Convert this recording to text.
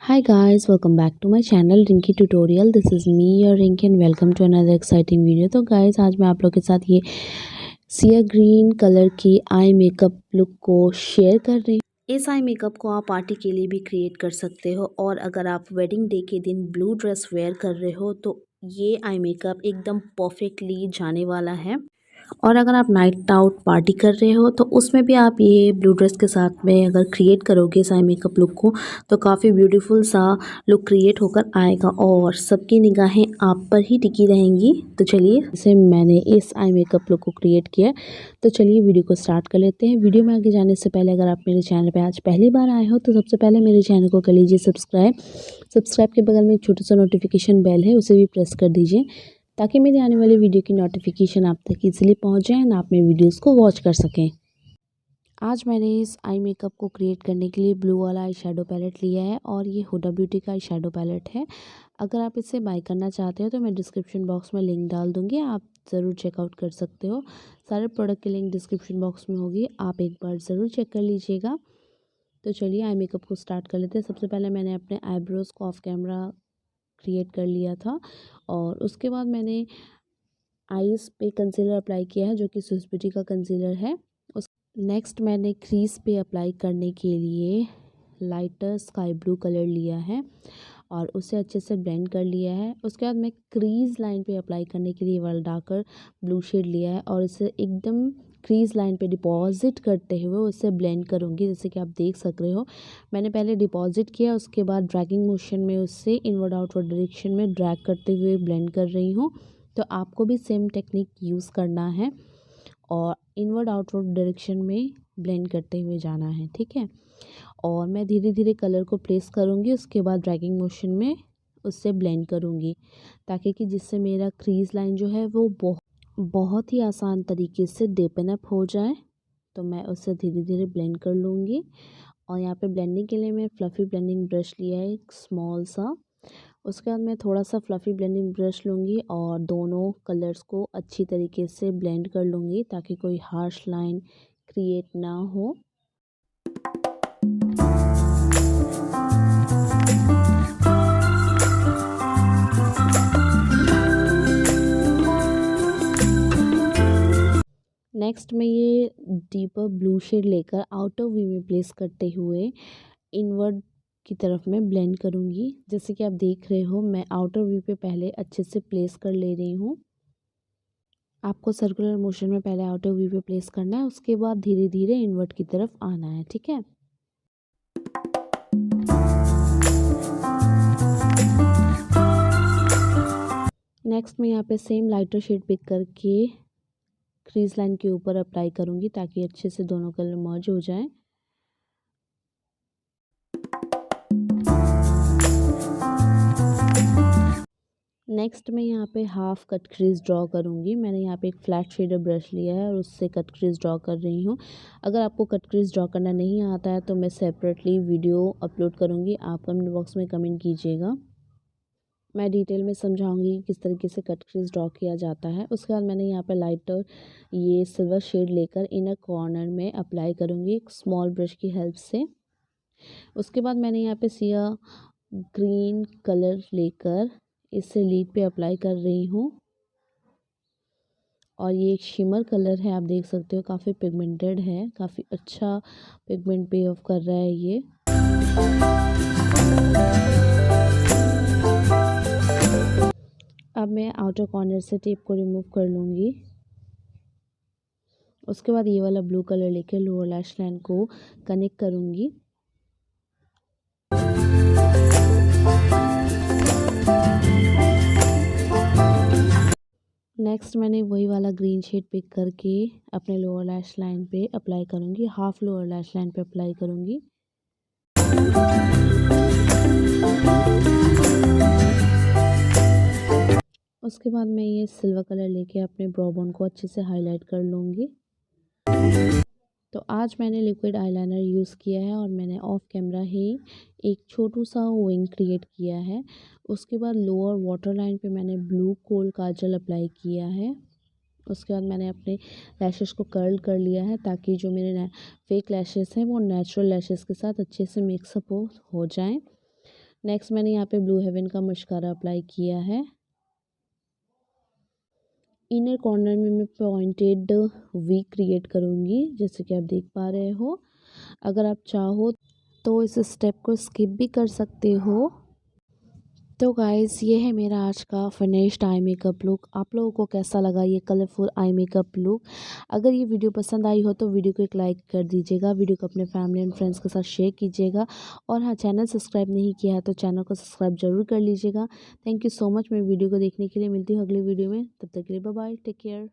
Hi guys, welcome back to my channel Rinki tutorial. This is me your Rinki and welcome to another exciting video. तो guys आज मैं आप लोग के साथ ये सिया ग्रीन कलर की आई मेकअप लुक को शेयर कर रही हूँ। इस आई मेकअप को आप पार्टी के लिए भी क्रिएट कर सकते हो और अगर आप वेडिंग डे के दिन ब्लू ड्रेस वेयर कर रहे हो तो ये आई मेकअप एकदम परफेक्टली जाने वाला है। और अगर आप नाइट आउट पार्टी कर रहे हो तो उसमें भी आप ये ब्लू ड्रेस के साथ में अगर क्रिएट करोगे इस आई मेकअप लुक को तो काफ़ी ब्यूटीफुल सा लुक क्रिएट होकर आएगा और सबकी निगाहें आप पर ही टिकी रहेंगी। तो चलिए जैसे मैंने इस आई मेकअप लुक को क्रिएट किया तो चलिए वीडियो को स्टार्ट कर लेते हैं। वीडियो में आगे जाने से पहले अगर आप मेरे चैनल पर आज पहली बार आए हो तो सबसे पहले मेरे चैनल को कर लीजिए सब्सक्राइब के बगल में एक छोटा सा नोटिफिकेशन बेल है उसे भी प्रेस कर दीजिए ताकि मेरी आने वाली वीडियो की नोटिफिकेशन आप तक इजीली पहुंच जाए और आप मेरी वीडियोस को वॉच कर सकें। आज मैंने इस आई मेकअप को क्रिएट करने के लिए ब्लू वाला आई शेडो पैलेट लिया है और ये हुडा ब्यूटी का आई शेडो पैलेट है। अगर आप इसे बाय करना चाहते हो तो मैं डिस्क्रिप्शन बॉक्स में लिंक डाल दूँगी, आप ज़रूर चेकआउट कर सकते हो। सारे प्रोडक्ट की लिंक डिस्क्रिप्शन बॉक्स में होगी, आप एक बार ज़रूर चेक कर लीजिएगा। तो चलिए आई मेकअप को स्टार्ट कर लेते हैं। सबसे पहले मैंने अपने आईब्रोज़ को ऑफ कैमरा क्रिएट कर लिया था और उसके बाद मैंने आईज पे कंसीलर अप्लाई किया है जो कि स्विस ब्यूटी का कंसीलर है। उस नेक्स्ट मैंने क्रीज पे अप्लाई करने के लिए लाइटर स्काई ब्लू कलर लिया है और उसे अच्छे से ब्लेंड कर लिया है। उसके बाद मैं क्रीज लाइन पे अप्लाई करने के लिए वाला डार्कर ब्लू शेड लिया है और इसे एकदम क्रीज लाइन पे डिपॉजिट करते हुए उसे ब्लेंड करूँगी। जैसे कि आप देख सक रहे हो मैंने पहले डिपॉजिट किया, उसके बाद ड्रैगिंग मोशन में उससे इनवर्ड आउटवर्ड डायरेक्शन में ड्रैग करते हुए ब्लेंड कर रही हूँ। तो आपको भी सेम टेक्निक यूज़ करना है और इनवर्ड आउटवर्ड डायरेक्शन में ब्लेंड करते हुए जाना है, ठीक है। और मैं धीरे धीरे कलर को प्लेस करूँगी, उसके बाद ड्रैगिंग मोशन में उससे ब्लेंड करूँगी ताकि कि जिससे मेरा क्रीज लाइन जो है वो बहुत ही आसान तरीके से डेपन अप हो जाए। तो मैं उससे धीरे धीरे ब्लेंड कर लूँगी और यहाँ पे ब्लेंडिंग के लिए मैं फ्लफ़ी ब्लेंडिंग ब्रश लिया है एक स्मॉल सा। उसके बाद मैं थोड़ा सा फ्लफ़ी ब्लेंडिंग ब्रश लूँगी और दोनों कलर्स को अच्छी तरीके से ब्लेंड कर लूँगी ताकि कोई हार्श लाइन क्रिएट ना हो। नेक्स्ट मैं ये डीपर ब्लू शेड लेकर आउटर वी में प्लेस करते हुए इनवर्ड की तरफ मैं ब्लेंड करूँगी। जैसे कि आप देख रहे हो मैं आउटर व्यू पे पहले अच्छे से प्लेस कर ले रही हूँ। आपको सर्कुलर मोशन में पहले आउटर व्यू पे प्लेस करना है, उसके बाद धीरे धीरे इनवर्ट की तरफ आना है, ठीक है। नेक्स्ट मैं यहाँ पे सेम लाइटर शेड पिक करके क्रीज लाइन के ऊपर अप्लाई करूँगी ताकि अच्छे से दोनों कलर मर्ज हो जाएं। नेक्स्ट मैं यहाँ पे हाफ कट क्रीज ड्रॉ करूँगी। मैंने यहाँ पे एक फ्लैट शेडर ब्रश लिया है और उससे कट क्रीज ड्रॉ कर रही हूँ। अगर आपको कट क्रीज ड्रॉ करना नहीं आता है तो मैं सेपरेटली वीडियो अपलोड करूँगी, आप कमेंट बॉक्स में कमेंट कीजिएगा। मैं डिटेल में समझाऊंगी किस तरीके से कट क्रीज ड्रॉ किया जाता है। उसके बाद मैंने यहाँ पे लाइटर ये सिल्वर शेड लेकर इनर कॉर्नर में अप्लाई करूँगी एक स्मॉल ब्रश की हेल्प से। उसके बाद मैंने यहाँ पे सिया ग्रीन कलर लेकर इसे लीड पे अप्लाई कर रही हूँ और ये एक शिमर कलर है, आप देख सकते हो काफ़ी पिगमेंटेड है, काफ़ी अच्छा पिगमेंट पे ऑफ कर रहा है ये। अब मैं आउटर कॉर्नर से टेप को रिमूव कर लूँगी। उसके बाद ये वाला ब्लू कलर लेकर लोअर लैश लाइन को कनेक्ट करूँगी। नेक्स्ट मैंने वही वाला ग्रीन शेड पिक करके अपने लोअर लैश लाइन पे अप्लाई करूँगी, हाफ लोअर लैश लाइन पे अप्लाई करूँगी। उसके बाद मैं ये सिल्वर कलर लेके अपने ब्रो बोन को अच्छे से हाईलाइट कर लूँगी। तो आज मैंने लिक्विड आईलाइनर यूज़ किया है और मैंने ऑफ कैमरा ही एक छोटू सा विंग क्रिएट किया है। उसके बाद लोअर वाटर लाइन पे मैंने ब्लू कोल काजल अप्लाई किया है। उसके बाद मैंने अपने लैशेस को कर्ल कर लिया है ताकि जो मेरे फेक लैशेस हैं वो नेचुरल लैशेस के साथ अच्छे से मिक्सअप हो जाएं। नेक्स्ट मैंने यहाँ पे ब्लू हेवन का मस्कारा अप्लाई किया है। इनर कॉर्नर में मैं पॉइंटेड वी क्रिएट करूँगी, जैसे कि आप देख पा रहे हो। अगर आप चाहो तो इस स्टेप को स्किप भी कर सकते हो। तो गाइस ये है मेरा आज का फिनिश्ड आई मेकअप लुक। आप लोगों को कैसा लगा ये कलरफुल आई मेकअप लुक? अगर ये वीडियो पसंद आई हो तो वीडियो को एक लाइक कर दीजिएगा, वीडियो को अपने फैमिली एंड फ्रेंड्स के साथ शेयर कीजिएगा, और हाँ, चैनल सब्सक्राइब नहीं किया है तो चैनल को सब्सक्राइब जरूर कर लीजिएगा। थैंक यू सो मच मेरी वीडियो को देखने के लिए। मिलती हूँ अगली वीडियो में, तब तक के लिए बाय बाय, टेक केयर।